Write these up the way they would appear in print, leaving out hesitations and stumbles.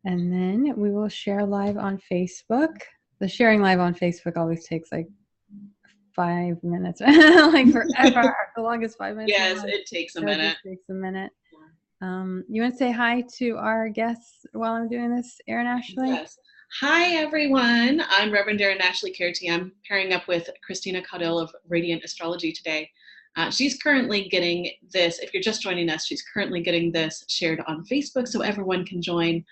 And then we will share live on Facebook. The sharing live on Facebook always takes like 5 minutes, like forever. The longest 5 minutes. Yes, it takes a minute. It takes a minute. You want to say hi to our guests while I'm doing this, Erin-Ashley? Yes. Hi, everyone. I'm Reverend Erin-Ashley. I'm pairing up with Christina Caudill of Radiant Astrology today. She's currently getting this, if you're just joining us, she's currently getting this shared on Facebook so everyone can join.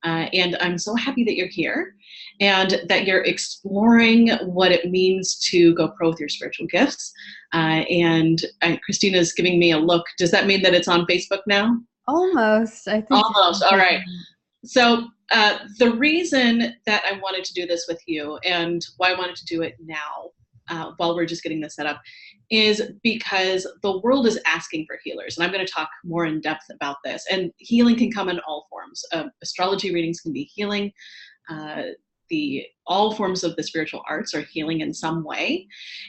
And I'm so happy that you're here and that you're exploring what it means to go pro with your spiritual gifts. And Christina's giving me a look. Does that mean that it's on Facebook now? Almost, I think. Almost, all right. So the reason that I wanted to do this with you and why I wanted to do it now, while we're just getting this set up, is because the world is asking for healers. And I'm going to talk more in depth about this. And healing can come in all forms. Astrology readings can be healing. All forms of the spiritual arts are healing in some way.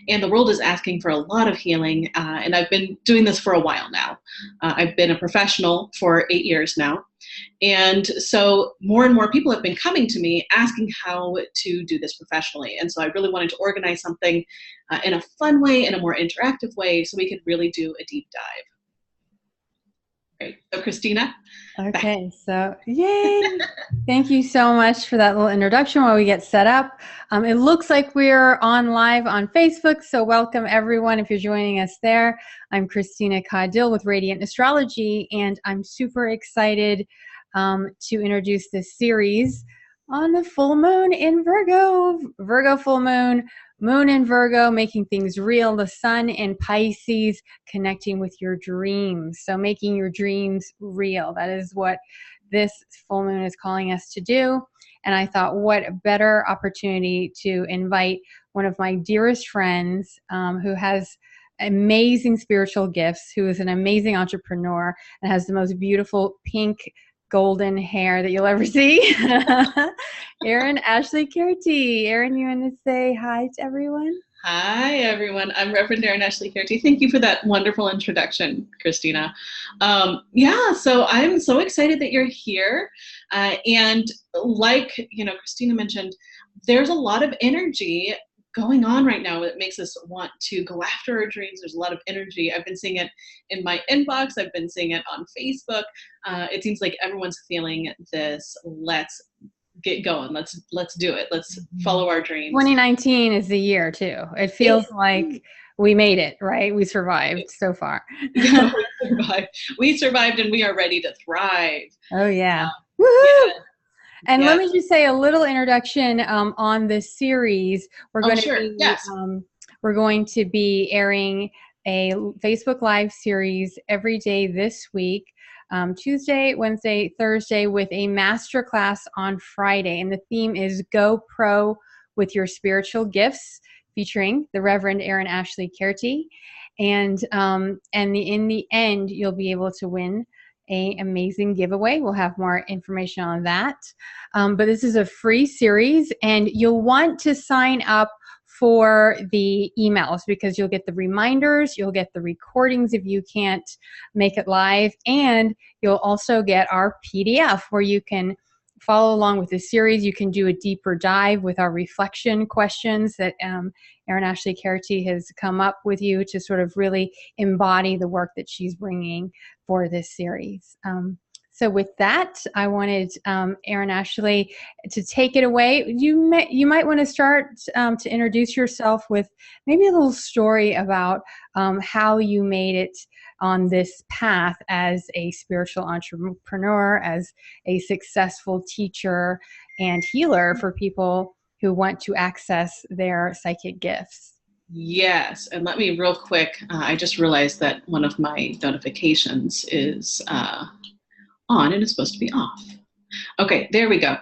And the world is asking for a lot of healing. And I've been doing this for a while now. I've been a professional for 8 years now. And so more and more people have been coming to me asking how to do this professionally. And so I really wanted to organize something in a fun way, in a more interactive way, so we could really do a deep dive. Great. So Christina. Okay, so yay! Thank you so much for that little introduction while we get set up. It looks like we're on live on Facebook, so welcome everyone if you're joining us there. I'm Christina Caudill with Radiant Astrology, and I'm super excited to introduce this series on the full moon in Virgo. Virgo full moon. Moon in Virgo, making things real. The sun in Pisces, connecting with your dreams. So making your dreams real. That is what this full moon is calling us to do. And I thought, what a better opportunity to invite one of my dearest friends who has amazing spiritual gifts, who is an amazing entrepreneur and has the most beautiful pink golden hair that you'll ever see. Erin-Ashley. Erin, you want to say hi to everyone? Hi, everyone. I'm Reverend Erin-Ashley. Thank you for that wonderful introduction, Christina. Yeah, so I'm so excited that you're here. And like, Christina mentioned, there's a lot of energy going on right now that makes us want to go after our dreams. There's a lot of energy. I've been seeing it in my inbox. I've been seeing it on Facebook. It seems like everyone's feeling this. Let's get going. Let's do it. Let's follow our dreams. 2019 is the year too. It feels like we made it, right? We survived so far. Yeah, we survived and we are ready to thrive. Oh yeah. Woohoo! Yeah. And let me just say a little introduction on this series. We're going to be airing a Facebook Live series every day this week, Tuesday, Wednesday, Thursday, with a masterclass on Friday. And the theme is Go Pro with Your Spiritual Gifts, featuring the Reverend Erin-Ashley. And in the end, you'll be able to win an amazing giveaway. We'll have more information on that. But this is a free series, and you'll want to sign up for the emails because you'll get the reminders, you'll get the recordings if you can't make it live, and you'll also get our PDF where you can follow along with the series. You can do a deeper dive with our reflection questions that Erin-Ashley has come up with you to sort of really embody the work that she's bringing for this series. So with that, I wanted Erin-Ashley to take it away. You might want to start to introduce yourself with maybe a little story about how you made it on this path as a spiritual entrepreneur, as a successful teacher and healer for people who want to access their psychic gifts. Yes, and let me real quick, I just realized that one of my notifications is on and it's supposed to be off. Okay, there we go.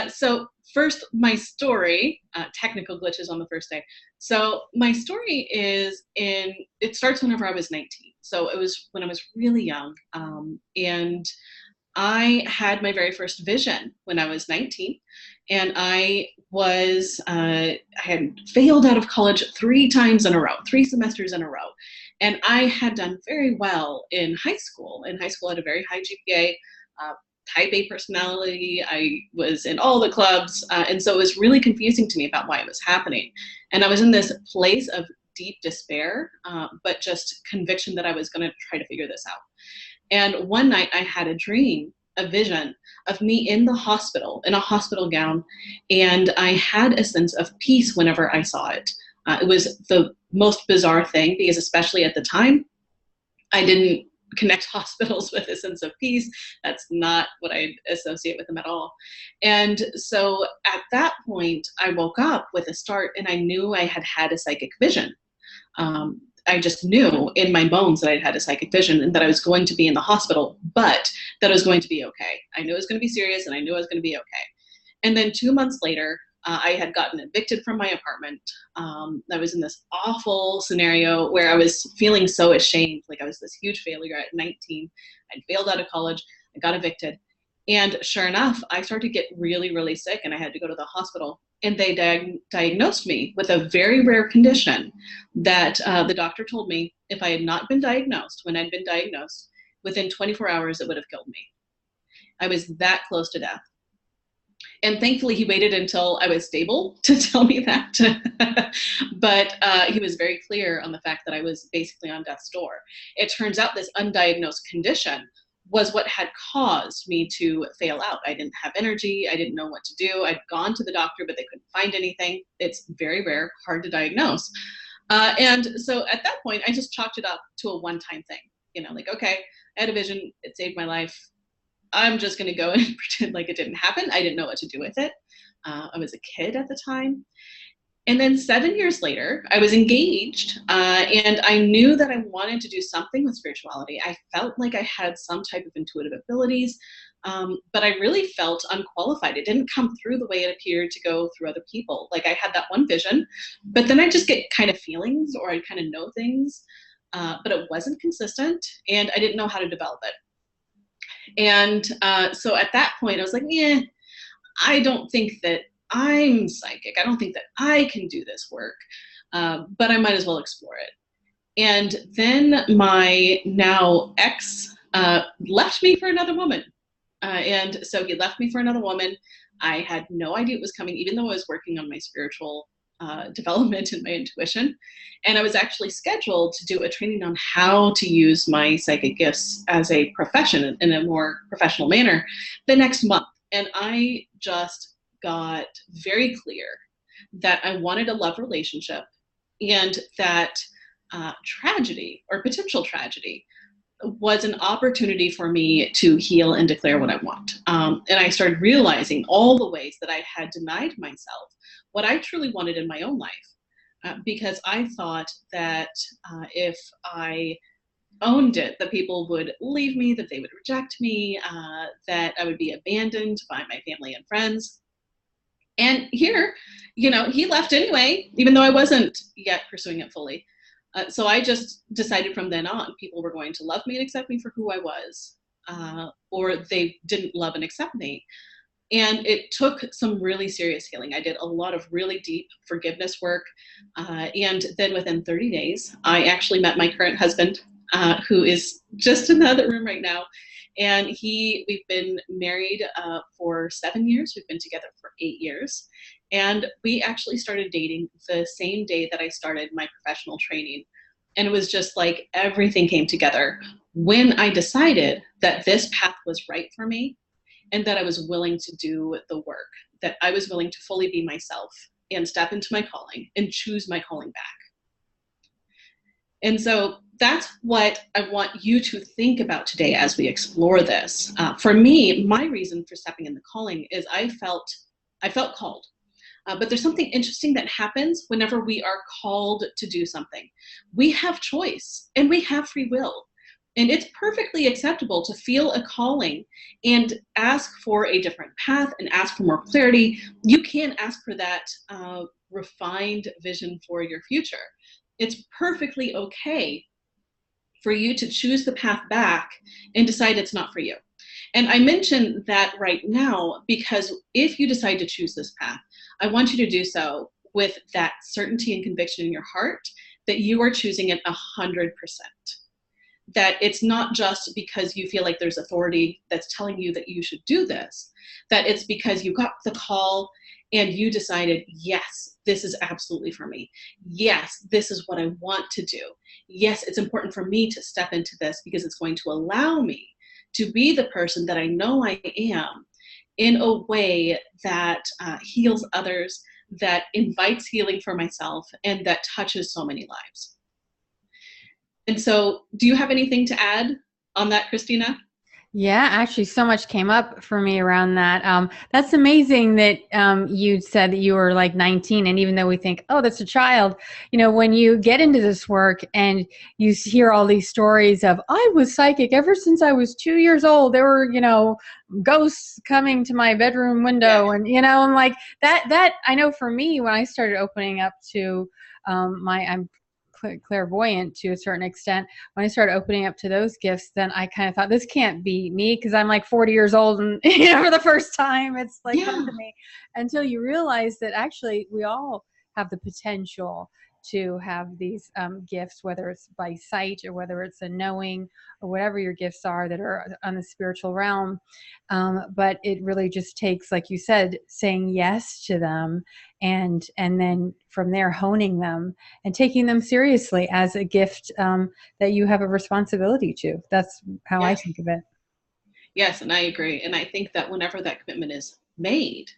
So first, my story, technical glitches on the first day. So my story it starts whenever I was 19. So it was when I was really young. And I had my very first vision when I was 19. And I had failed out of college 3 times in a row, 3 semesters in a row. And I had done very well in high school. In high school, I had a very high GPA, type A personality. I was in all the clubs. And so it was really confusing to me about why it was happening. And I was in this place of deep despair, but just conviction that I was going to try to figure this out. And one night I had a dream, a vision of me in the hospital, in a hospital gown. And I had a sense of peace whenever I saw it. It was the most bizarre thing because especially at the time, I didn't connect hospitals with a sense of peace. That's not what I associate with them at all. And so at that point, I woke up with a start and I knew I had had a psychic vision. I just knew in my bones that I'd had a psychic vision and that I was going to be in the hospital, but that I was going to be okay. I knew it was going to be serious and I knew I was going to be okay. And then 2 months later, I had gotten evicted from my apartment. I was in this awful scenario where I was feeling so ashamed, like I was this huge failure at 19. I'd failed out of college, I got evicted. And sure enough, I started to get really, really sick and I had to go to the hospital. And they diagnosed me with a very rare condition that the doctor told me if I had not been diagnosed, when I'd been diagnosed, within 24 hours, it would have killed me. I was that close to death. And thankfully, he waited until I was stable to tell me that. But he was very clear on the fact that I was basically on death's door. It turns out this undiagnosed condition was what had caused me to fail out. I didn't have energy. I didn't know what to do. I'd gone to the doctor, but they couldn't find anything. It's very rare, hard to diagnose. And so at that point, I just chalked it up to a one-time thing. You know, like, okay, I had a vision. It saved my life. I'm just going to go and pretend like it didn't happen. I didn't know what to do with it. I was a kid at the time. And then 7 years later, I was engaged and I knew that I wanted to do something with spirituality. I felt like I had some type of intuitive abilities, but I really felt unqualified. It didn't come through the way it appeared to go through other people. Like I had that one vision, but then I just get kind of feelings or I kind of know things, but it wasn't consistent and I didn't know how to develop it. And so at that point, I was like, yeah, I don't think that I'm psychic. I don't think that I can do this work, but I might as well explore it. And then my now ex left me for another woman. And so he left me for another woman. I had no idea it was coming, even though I was working on my spiritual development and my intuition. And I was actually scheduled to do a training on how to use my psychic gifts as a profession in a more professional manner the next month. And I just got very clear that I wanted a love relationship and that tragedy or potential tragedy was an opportunity for me to heal and declare what I want. And I started realizing all the ways that I had denied myself what I truly wanted in my own life, because I thought that if I owned it, that people would leave me, that they would reject me, that I would be abandoned by my family and friends. And here, you know, he left anyway, even though I wasn't yet pursuing it fully. So I just decided from then on, people were going to love me and accept me for who I was, or they didn't love and accept me. And it took some really serious healing. I did a lot of really deep forgiveness work. And then within 30 days, I actually met my current husband, who is just in the other room right now. And we've been married for 7 years. We've been together for 8 years. And we actually started dating the same day that I started my professional training. And it was just like everything came together when I decided that this path was right for me and that I was willing to do the work, that I was willing to fully be myself and step into my calling and choose my calling back. And so that's what I want you to think about today as we explore this. For me, my reason for stepping in the calling is I felt called. But there's something interesting that happens whenever we are called to do something. We have choice and we have free will. And it's perfectly acceptable to feel a calling and ask for a different path and ask for more clarity. You can ask for that refined vision for your future. It's perfectly okay for you to choose the path back and decide it's not for you. And I mention that right now because if you decide to choose this path, I want you to do so with that certainty and conviction in your heart that you are choosing it 100%. that it's not just because you feel like there's authority that's telling you that you should do this, that it's because you got the call and you decided, yes, this is absolutely for me. Yes, this is what I want to do. Yes, it's important for me to step into this because it's going to allow me to be the person that I know I am in a way that heals others, that invites healing for myself, and that touches so many lives. And so, do you have anything to add on that, Christina? Yeah, actually, so much came up for me around that. That's amazing that you said that you were like 19, and even though we think, oh, that's a child, when you get into this work and you hear all these stories of, I was psychic ever since I was 2 years old. There were, ghosts coming to my bedroom window, and I'm like that. I know for me, when I started opening up to I'm clairvoyant to a certain extent. When I started opening up to those gifts, then I kind of thought, this can't be me, because I'm like 40 years old and for the first time it's like come to me, until you realize that actually we all have the potential to have these gifts, whether it's by sight or whether it's a knowing or whatever your gifts are that are on the spiritual realm. But it really just takes, like you said, saying yes to them, and then from there honing them and taking them seriously as a gift that you have a responsibility to. That's how I think of it. Yes, and I agree. And I think that whenever that commitment is made,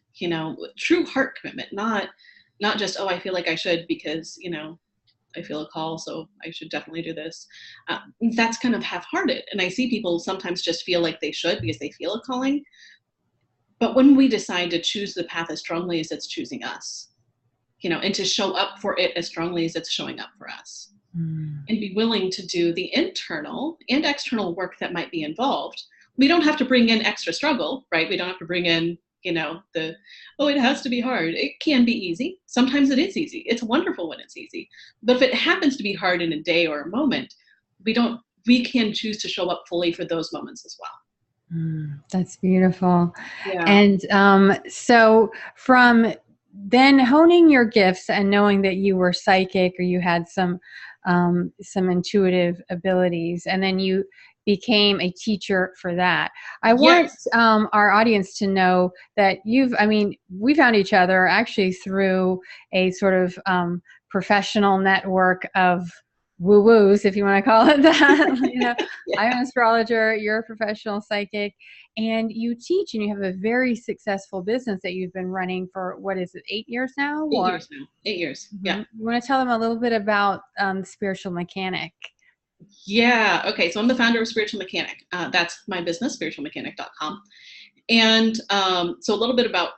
true heart commitment, not just, oh, I feel like I should because, I feel a call, so I should definitely do this. That's kind of half-hearted. And I see people sometimes just feel like they should because they feel a calling. But when we decide to choose the path as strongly as it's choosing us, and to show up for it as strongly as it's showing up for us, and be willing to do the internal and external work that might be involved, we don't have to bring in extra struggle, right? We don't have to bring in it has to be hard. It can be easy. Sometimes it is easy. It's wonderful when it's easy. But if it happens to be hard in a day or a moment, we can choose to show up fully for those moments as well. That's beautiful. Yeah. And so from then honing your gifts and knowing that you were psychic or you had some intuitive abilities, and then you became a teacher for that. I want our audience to know that we found each other actually through a sort of professional network of woo-woos, if you want to call it that. I'm an astrologer, you're a professional psychic, and you teach, and you have a very successful business that you've been running for, what is it, 8 years now? 8 years now. 8 years. Mm-hmm. Yeah. You want to tell them a little bit about the Spiritual Mechanic? Yeah. Okay. So I'm the founder of Spiritual Mechanic. That's my business, spiritualmechanic.com. And so a little bit about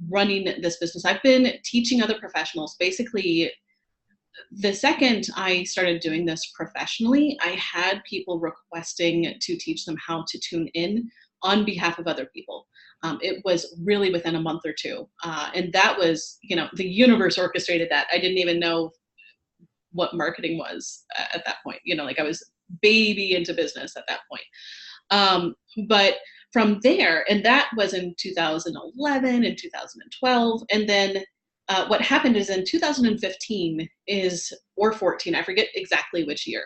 running this business. I've been teaching other professionals. Basically, the second I started doing this professionally, I had people requesting to teach them how to tune in on behalf of other people. It was really within a month or two. And that was, the universe orchestrated that. I didn't even know what marketing was at that point. I was baby into business at that point. But from there, and that was in 2011 and 2012. And then what happened is in 2015 or 14, I forget exactly which year.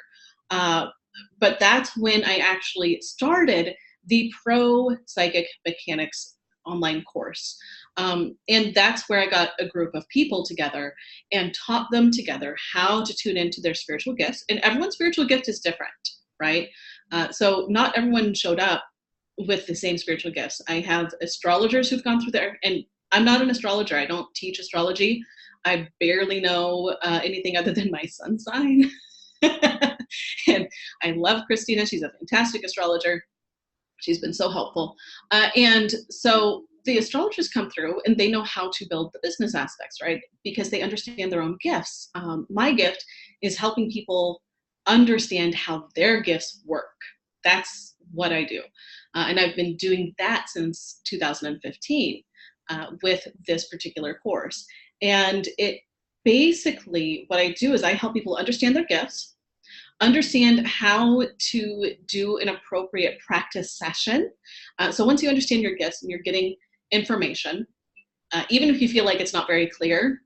But that's when I actually started the Pro Psychic Mechanics online course. And that's where I got a group of people together and taught them together how to tune into their spiritual gifts. And everyone's spiritual gift is different, right? So not everyone showed up with the same spiritual gifts. I have astrologers who've gone through there, and I'm not an astrologer. I don't teach astrology. I barely know anything other than my sun sign. And I love Christina. She's a fantastic astrologer. She's been so helpful. And so the astrologers come through and they know how to build the business aspects, right? Because they understand their own gifts. My gift is helping people understand how their gifts work. That's what I do. And I've been doing that since 2015 with this particular course. And it basically, what I do is I help people understand their gifts, understand how to do an appropriate practice session. So once you understand your gifts and you're getting information, even if you feel like it's not very clear,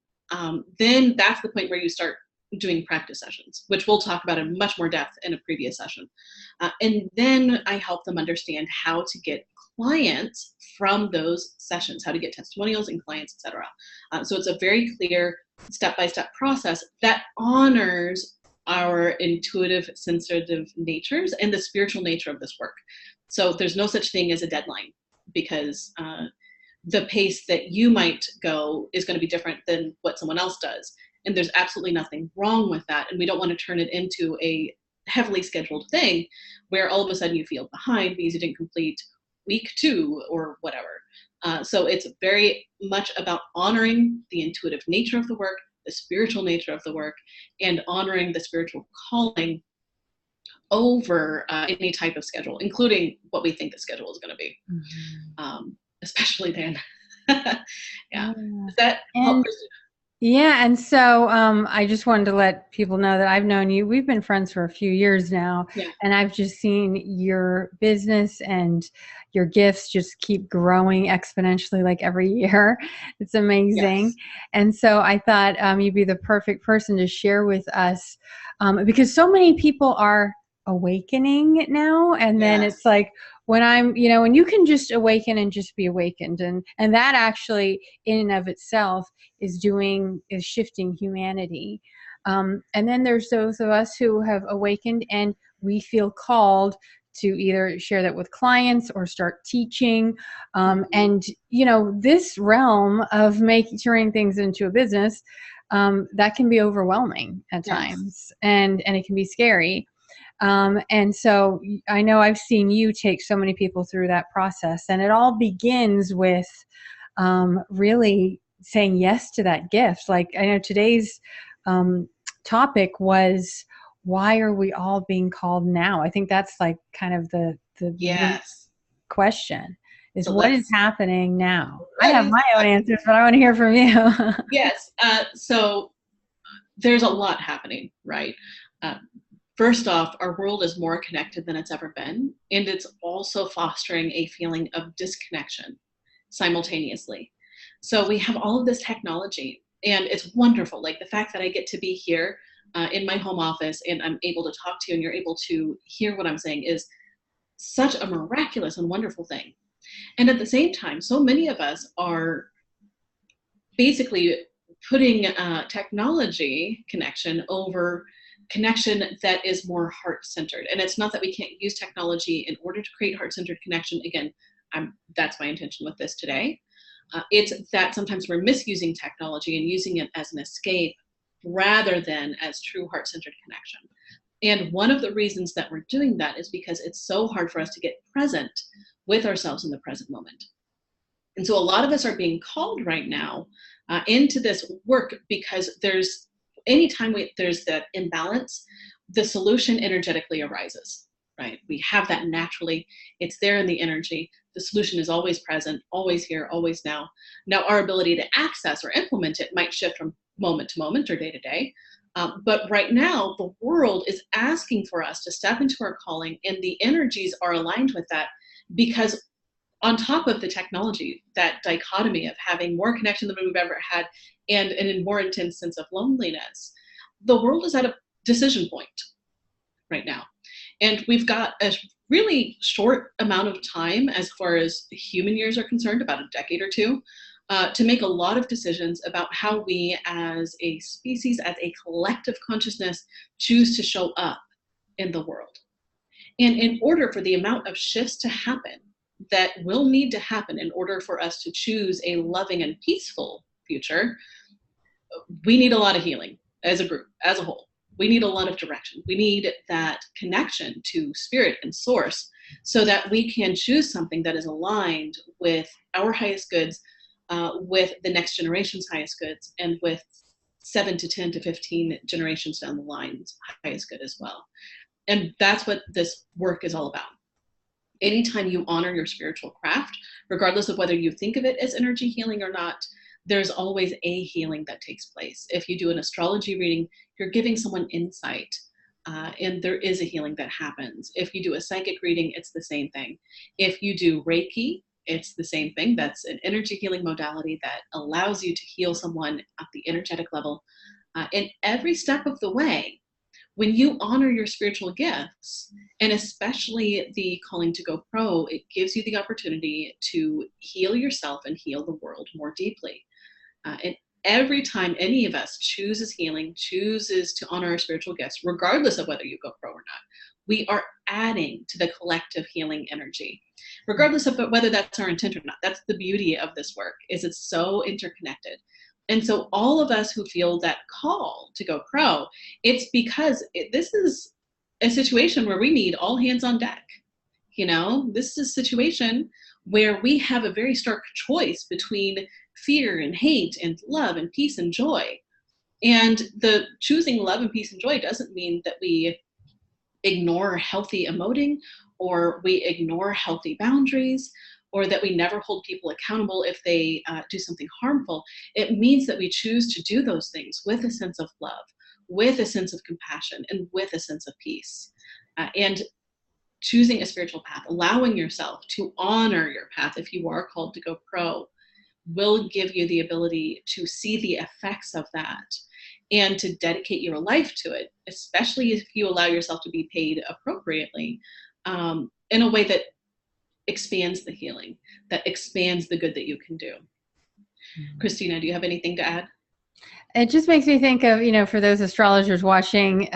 then that's the point where you start doing practice sessions, which we'll talk about in much more depth in a previous session. And then I help them understand how to get clients from those sessions, how to get testimonials and clients, etc. So it's a very clear step-by-step process that honors our intuitive, sensitive natures and the spiritual nature of this work. So there's no such thing as a deadline, because the pace that you might go is going to be different than what someone else does. And there's absolutely nothing wrong with that. And we don't want to turn it into a heavily scheduled thing where all of a sudden you feel behind because you didn't complete week 2 or whatever. So it's very much about honoring the intuitive nature of the work, the spiritual nature of the work, and honoring the spiritual calling over any type of schedule, including what we think the schedule is going to be. Mm-hmm. Especially then. Yeah. Does that help, Christina? Yeah, and so I just wanted to let people know that I've known you. We've been friends for a few years now, and I've just seen your business and your gifts just keep growing exponentially like every year. It's amazing. Yes. And so I thought you'd be the perfect person to share with us because so many people are awakening now, and then it's like, when I'm, when you can just awaken and just be awakened, and that actually in and of itself is shifting humanity. And then there's those of us who have awakened and we feel called to either share that with clients or start teaching. And, this realm of turning things into a business, that can be overwhelming at times, and it can be scary. And so I know I've seen you take so many people through that process, and it all begins with really saying yes to that gift. Like, I know today's topic was, why are we all being called now? I think that's like kind of the question is, so what is happening now? I have my own answers, but I want to hear from you. Yes. So there's a lot happening, right? First off, our world is more connected than it's ever been, and it's also fostering a feeling of disconnection simultaneously. So we have all of this technology, and it's wonderful. Like the fact that I get to be here in my home office and I'm able to talk to you and you're able to hear what I'm saying is such a miraculous and wonderful thing. And at the same time, so many of us are basically putting technology connection over connection that is more heart-centered. And it's not that we can't use technology in order to create heart-centered connection. Again, that's my intention with this today. It's that sometimes we're misusing technology and using it as an escape rather than as true heart-centered connection. And one of the reasons that we're doing that is because it's so hard for us to get present with ourselves in the present moment. And so a lot of us are being called right now into this work because anytime there's that imbalance, the solution energetically arises, right? We have that naturally. It's there in the energy. The solution is always present, always here, always now. Now, our ability to access or implement it might shift from moment to moment or day to day. But right now, the world is asking for us to step into our calling, and the energies are aligned with that, because on top of the technology, that dichotomy of having more connection than we've ever had and a more intense sense of loneliness, the world is at a decision point right now. And we've got a really short amount of time as far as human years are concerned, about a decade or two, to make a lot of decisions about how we as a species, as a collective consciousness, choose to show up in the world. And in order for the amount of shifts to happen that will need to happen in order for us to choose a loving and peaceful future, we need a lot of healing as a group, as a whole. We need a lot of direction. We need that connection to spirit and source so that we can choose something that is aligned with our highest goods, with the next generation's highest goods, and with 7 to 10 to 15 generations down the line's highest good as well. And that's what this work is all about. Anytime you honor your spiritual craft, regardless of whether you think of it as energy healing or not, there's always a healing that takes place. If you do an astrology reading, you're giving someone insight, and there is a healing that happens. If you do a psychic reading, it's the same thing. If you do Reiki, it's the same thing. That's an energy healing modality that allows you to heal someone at the energetic level. And every step of the way, when you honor your spiritual gifts, and especially the calling to go pro, it gives you the opportunity to heal yourself and heal the world more deeply. And every time any of us chooses healing, chooses to honor our spiritual gifts, regardless of whether you go pro or not, we are adding to the collective healing energy, regardless of whether that's our intent or not. That's the beauty of this work, is it's so interconnected. And so all of us who feel that call to go pro, it's because this is a situation where we need all hands on deck. You know, this is a situation where we have a very stark choice between fear and hate and love and peace and joy. And the choosing love and peace and joy doesn't mean that we ignore healthy emoting, or we ignore healthy boundaries, or that we never hold people accountable if they do something harmful. It means that we choose to do those things with a sense of love, with a sense of compassion, and with a sense of peace. And choosing a spiritual path, allowing yourself to honor your path if you are called to go pro, will give you the ability to see the effects of that and to dedicate your life to it, especially if you allow yourself to be paid appropriately, in a way that expands the healing, that expands the good that you can do. Christina, do you have anything to add? It just makes me think of, for those astrologers watching,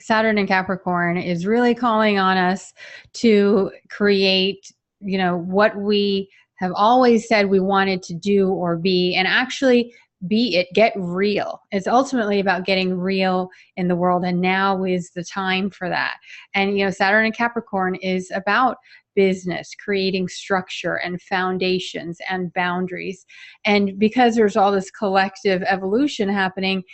Saturn in Capricorn is really calling on us to create, what we have always said we wanted to do or be, and actually be it, get real. It's ultimately about getting real in the world, and now is the time for that. And, Saturn in Capricorn is about business, creating structure and foundations and boundaries. And because there's all this collective evolution happening,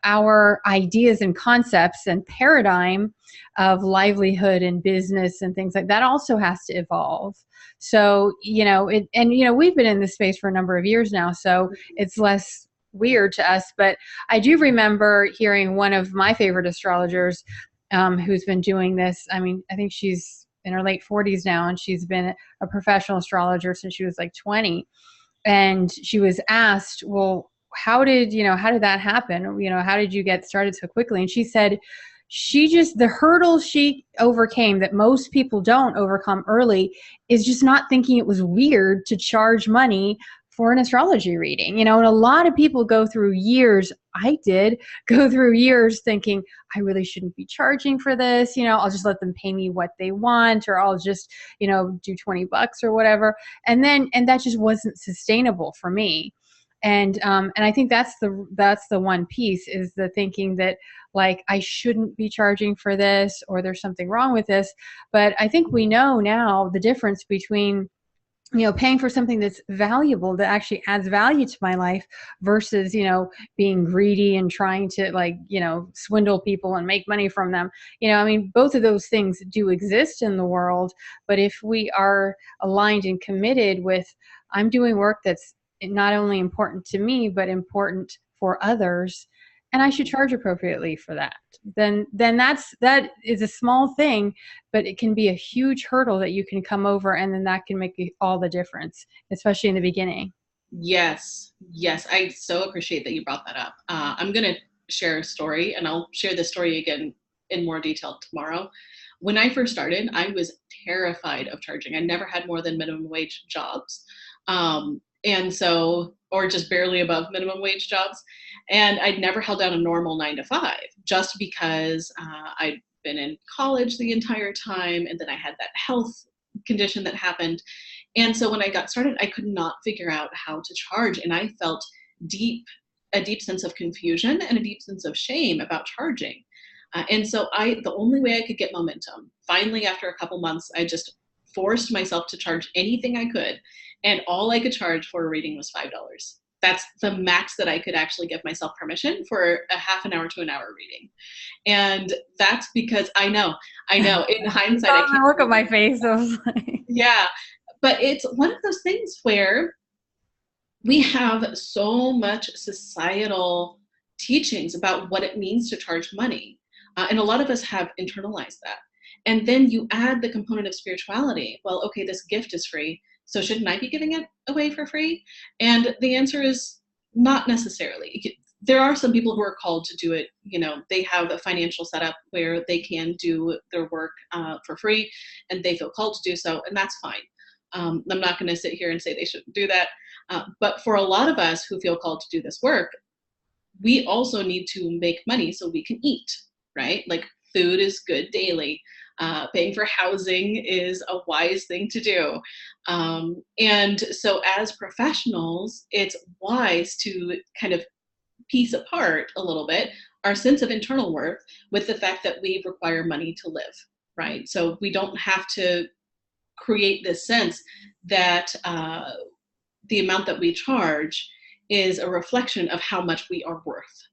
our ideas and concepts and paradigm of livelihood and business and things like that also has to evolve. So, we've been in this space for a number of years now, so it's less weird to us. But I do remember hearing one of my favorite astrologers, who's been doing this. I mean, I think she's in her late 40s now, and she's been a professional astrologer since she was like 20. And she was asked, well, how did that happen? How did you get started so quickly? And she said, the hurdle she overcame that most people don't overcome early is just not thinking it was weird to charge money for an astrology reading. And a lot of people go through years, I did go through years thinking, I really shouldn't be charging for this. I'll just let them pay me what they want, or I'll just, do $20 or whatever. And that just wasn't sustainable for me. And I think that's the one piece, is the thinking that, like, I shouldn't be charging for this, or there's something wrong with this. But I think we know now the difference between, paying for something that's valuable, that actually adds value to my life, versus, being greedy and trying to swindle people and make money from them. Both of those things do exist in the world. But if we are aligned and committed with, I'm doing work that's not only important to me, but important for others, and I should charge appropriately for that, then that is a small thing, but it can be a huge hurdle that you can come over, and then that can make all the difference, especially in the beginning. Yes. I so appreciate that you brought that up. I'm going to share a story, and I'll share this story again in more detail tomorrow. When I first started, I was terrified of charging. I never had more than minimum wage jobs. And so, or just barely above minimum wage jobs. And I'd never held down a normal 9-to-5, just because I'd been in college the entire time. And then I had that health condition that happened. And so when I got started, I could not figure out how to charge. And I felt a deep sense of confusion and a deep sense of shame about charging. And so the only way I could get momentum, finally, after a couple months, I just forced myself to charge anything I could. And all I could charge for a reading was $5. That's the max that I could actually give myself permission for a half an hour to an hour reading. And that's because I know in hindsight, I can't look at my face. I was like, yeah, but it's one of those things where we have so much societal teachings about what it means to charge money. And a lot of us have internalized that. And then you add the component of spirituality. Well, okay, this gift is free, so shouldn't I be giving it away for free? And the answer is not necessarily. there are some people who are called to do it. They have a financial setup where they can do their work for free, and they feel called to do so, and that's fine. I'm not going to sit here and say they shouldn't do that. But for a lot of us who feel called to do this work, we also need to make money so we can eat, right? Like, food is good daily. Paying for housing is a wise thing to do. And so as professionals, it's wise to kind of piece apart a little bit our sense of internal worth with the fact that we require money to live, right? So we don't have to create this sense that the amount that we charge is a reflection of how much we are worth.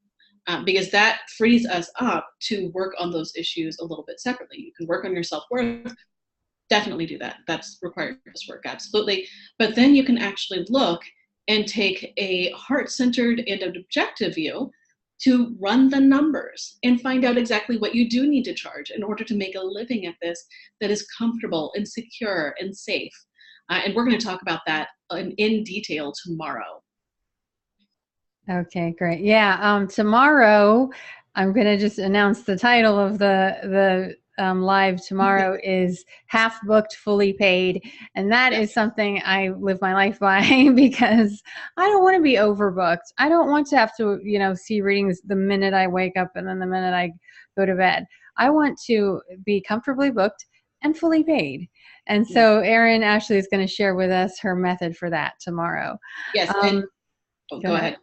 Because that frees us up to work on those issues a little bit separately. You can work on your self-worth, definitely do that. That's required for this work, absolutely. But then you can actually look and take a heart-centered and an objective view to run the numbers and find out exactly what you do need to charge in order to make a living at this that is comfortable and secure and safe. And we're going to talk about that in detail tomorrow. Okay, great. Yeah, tomorrow I'm going to just announce the title of the live tomorrow is Half Booked, Fully Paid. And that is something I live my life by because I don't want to be overbooked. I don't want to have to, see readings the minute I wake up and then the minute I go to bed. I want to be comfortably booked and fully paid. And so Erin-Ashley is going to share with us her method for that tomorrow. Yes. Go ahead.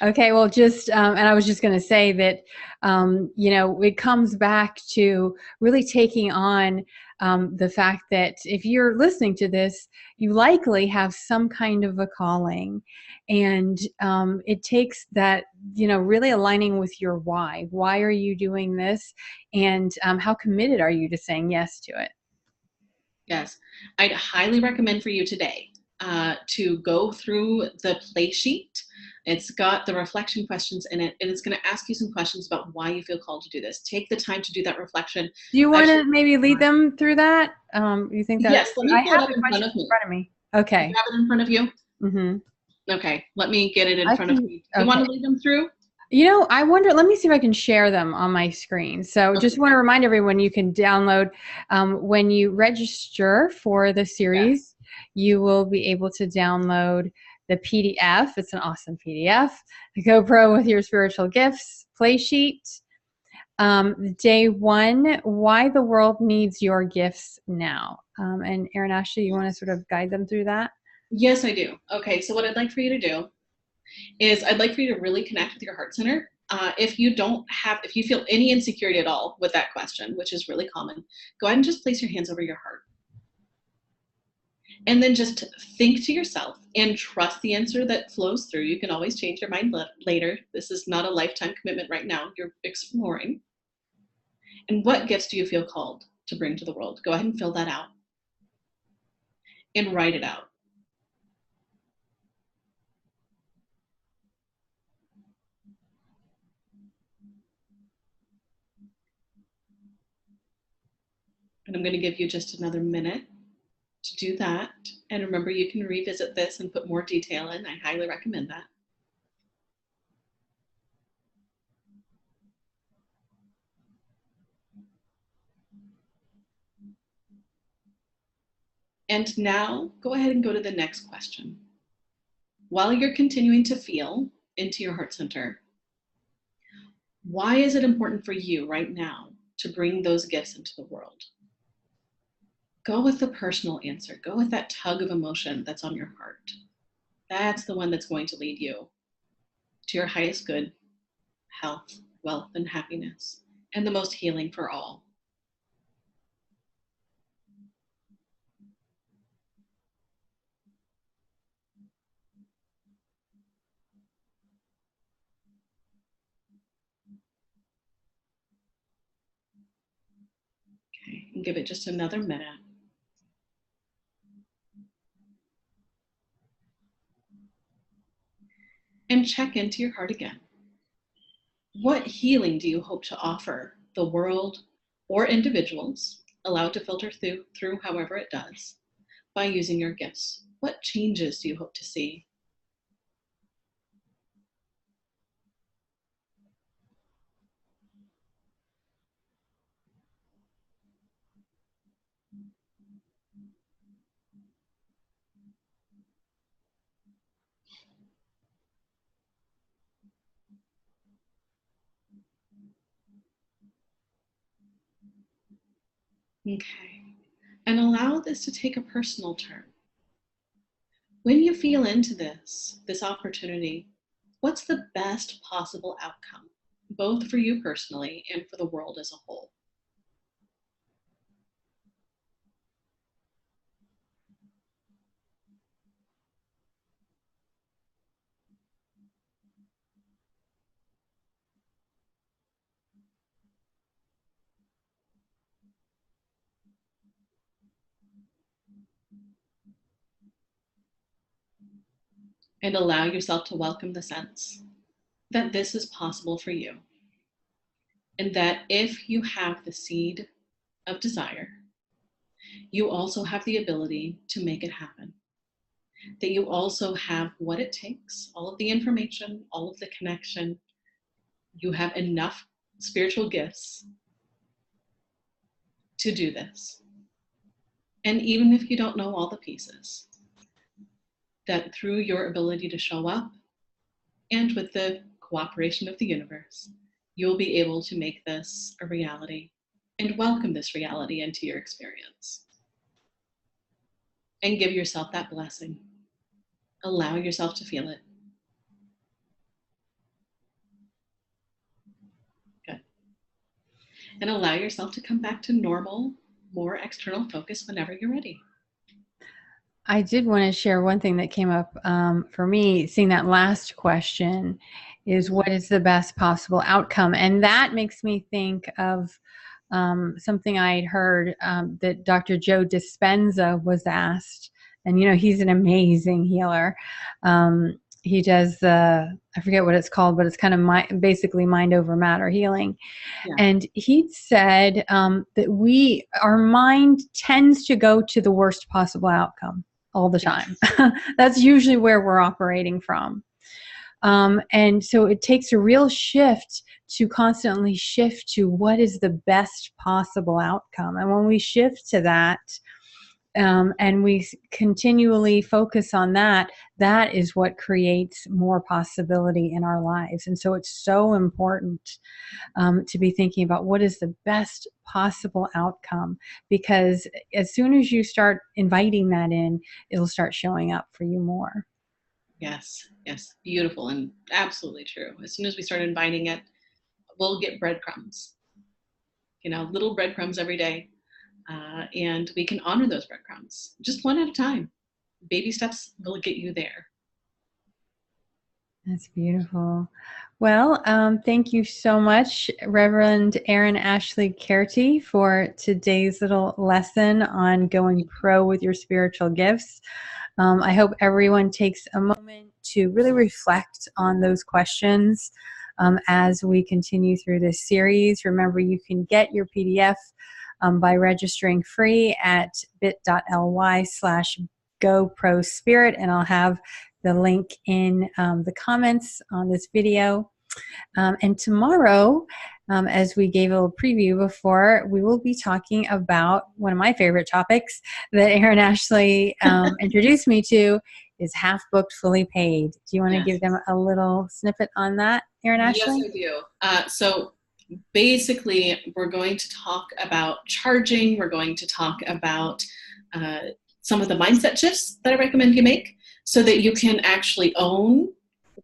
Okay, well, and I was just going to say that, it comes back to really taking on the fact that if you're listening to this, you likely have some kind of a calling. And it takes that, really aligning with your why. Why are you doing this? And how committed are you to saying yes to it? Yes, I'd highly recommend for you today to go through the play sheet. It's got the reflection questions in it, and it's going to ask you some questions about why you feel called to do this. Take the time to do that reflection. Do you want to maybe lead them through that? You think that? Yes, let me pull it up in front of me. Okay. You have it in front of you? Mm-hmm. Okay, let me get it in front of me. You want to lead them through? I wonder, let me see if I can share them on my screen. So just want to remind everyone, you can download, when you register for the series, you will be able to download the PDF. It's an awesome PDF. The GoPro with your spiritual gifts, play sheet. Day 1, why the world needs your gifts now. And Erin-Ashley, you want to sort of guide them through that? Yes, I do. Okay, so what I'd like for you to do is I'd like for you to really connect with your heart center. If you feel any insecurity at all with that question, which is really common, go ahead and just place your hands over your heart. And then just think to yourself and trust the answer that flows through. You can always change your mind later. This is not a lifetime commitment right now. You're exploring. And what gifts do you feel called to bring to the world? Go ahead and fill that out and write it out. And I'm going to give you just another minute to do that. And remember, you can revisit this and put more detail in. I highly recommend that. And now go ahead and go to the next question. While you're continuing to feel into your heart center, why is it important for you right now to bring those gifts into the world? Go with the personal answer. Go with that tug of emotion that's on your heart. That's the one that's going to lead you to your highest good, health, wealth, and happiness, and the most healing for all. Okay, and give it just another minute. And check into your heart again. What healing do you hope to offer the world or individuals, allowed to filter through however it does, by using your gifts? What changes do you hope to see? Okay. And allow this to take a personal turn. When you feel into this opportunity, what's the best possible outcome, both for you personally and for the world as a whole? And allow yourself to welcome the sense that this is possible for you. And that if you have the seed of desire, you also have the ability to make it happen. That you also have what it takes, all of the information, all of the connection. You have enough spiritual gifts to do this. And even if you don't know all the pieces, that through your ability to show up and with the cooperation of the universe, you'll be able to make this a reality and welcome this reality into your experience. And give yourself that blessing. Allow yourself to feel it. Good. And allow yourself to come back to normal, more external focus whenever you're ready. I did want to share one thing that came up for me, seeing that last question is what is the best possible outcome? And that makes me think of something I had heard that Dr. Joe Dispenza was asked. And, you know, he's an amazing healer. He does, I forget what it's called, but it's kind of basically mind over matter healing. Yeah. And he said that our mind tends to go to the worst possible outcome all the time. That's usually where we're operating from. And so it takes a real shift to constantly shift to what is the best possible outcome. And when we shift to that, and we continually focus on that, that is what creates more possibility in our lives. And so it's so important to be thinking about what is the best possible outcome, because as soon as you start inviting that in, it'll start showing up for you more. Yes, yes, beautiful and absolutely true. As soon as we start inviting it, we'll get breadcrumbs, little breadcrumbs every day. And we can honor those breadcrumbs, just one at a time. Baby steps will get you there. That's beautiful. Well, thank you so much, Reverend Erin-Ashley Kearty, for today's little lesson on going pro with your spiritual gifts. I hope everyone takes a moment to really reflect on those questions as we continue through this series. Remember, you can get your PDF by registering free at bit.ly/GoProSpirit, and I'll have the link in the comments on this video. And tomorrow, as we gave a little preview before, we will be talking about one of my favorite topics that Erin-Ashley introduced me to, is half booked, fully paid. Do you want to give them a little snippet on that, Erin-Ashley? Yes, I do. So basically, we're going to talk about charging. We're going to talk about some of the mindset shifts that I recommend you make so that you can actually own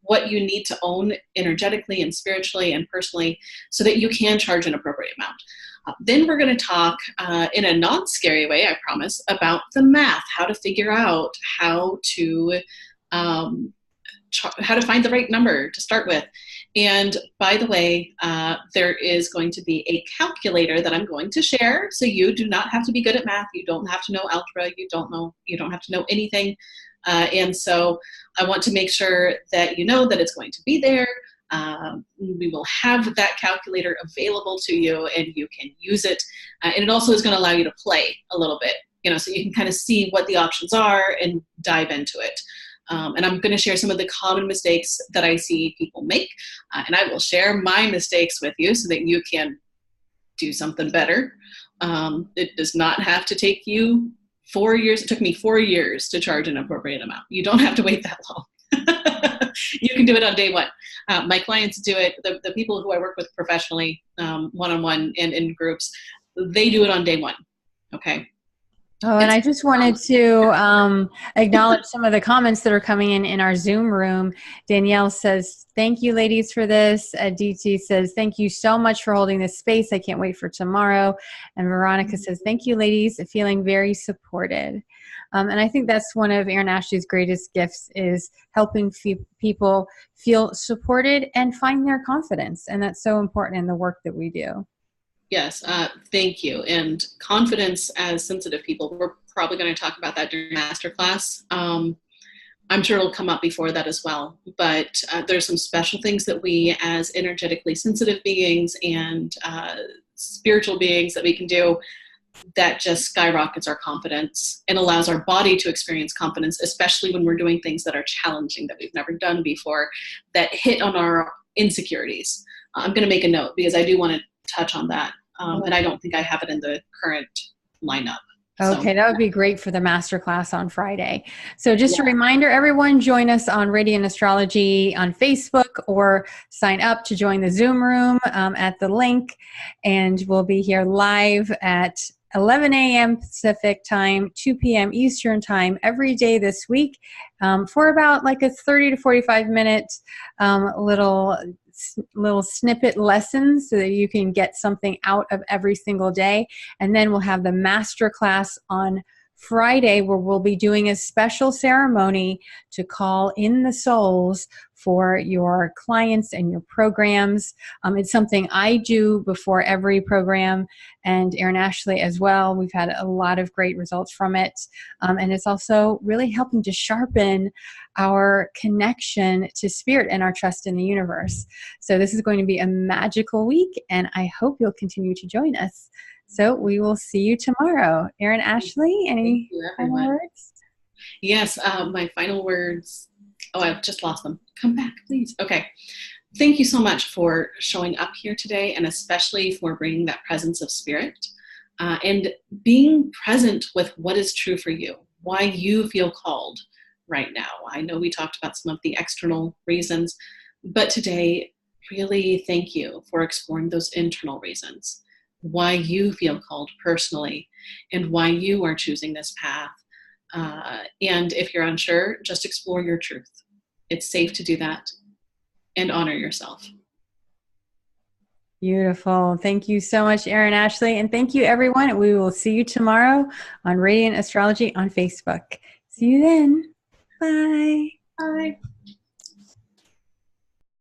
what you need to own energetically and spiritually and personally so that you can charge an appropriate amount. Then we're going to talk in a non-scary way, I promise, about the math, how to figure out how to find the right number to start with. And by the way, there is going to be a calculator that I'm going to share. So you do not have to be good at math. You don't have to know algebra. You don't have to know anything. And so I want to make sure that you know that it's going to be there. We will have that calculator available to you and you can use it. And it also is going to allow you to play a little bit, so you can kind of see what the options are and dive into it. And I'm going to share some of the common mistakes that I see people make. And I will share my mistakes with you so that you can do something better. It does not have to take you 4 years. It took me 4 years to charge an appropriate amount. You don't have to wait that long. You can do it on day one. My clients do it, the people who I work with professionally, one-on-one and in groups, they do it on day one. Okay. Oh, and I just wanted to acknowledge some of the comments that are coming in our Zoom room. Danielle says, thank you, ladies, for this. DT says, thank you so much for holding this space. I can't wait for tomorrow. And Veronica says, thank you, ladies. Feeling very supported. And I think that's one of Erin-Ashley's greatest gifts, is helping people feel supported and find their confidence. And that's so important in the work that we do. Yes, thank you. And confidence as sensitive people, we're probably going to talk about that during masterclass. I'm sure it'll come up before that as well. But there's some special things that we as energetically sensitive beings and spiritual beings that we can do that just skyrockets our confidence and allows our body to experience confidence, especially when we're doing things that are challenging, that we've never done before, that hit on our insecurities. I'm going to make a note because I do want to touch on that. And I don't think I have it in the current lineup. Okay, that would be great for the masterclass on Friday. So just a reminder, everyone, join us on Radiant Astrology on Facebook, or sign up to join the Zoom room at the link. And we'll be here live at 11 a.m. Pacific time, 2 p.m. Eastern time every day this week for about like a 30 to 45 minute little snippet lessons so that you can get something out of every single day. And then we'll have the master class on Friday, where we'll be doing a special ceremony to call in the souls for your clients and your programs. It's something I do before every program, and Erin-Ashley as well. We've had a lot of great results from it. And it's also really helping to sharpen our connection to spirit and our trust in the universe. So this is going to be a magical week, and I hope you'll continue to join us. So we will see you tomorrow. Erin-Ashley, any final words? Yes, my final words. Oh, I've just lost them. Come back, please. Okay. Thank you so much for showing up here today, and especially for bringing that presence of spirit and being present with what is true for you, why you feel called right now. I know we talked about some of the external reasons, but today, really thank you for exploring those internal reasons, why you feel called personally, and why you are choosing this path. And if you're unsure, just explore your truth. It's safe to do that, and honor yourself. Beautiful. Thank you so much, Erin-Ashley. And thank you, everyone. We will see you tomorrow on Radiant Astrology on Facebook. See you then. Bye. Bye.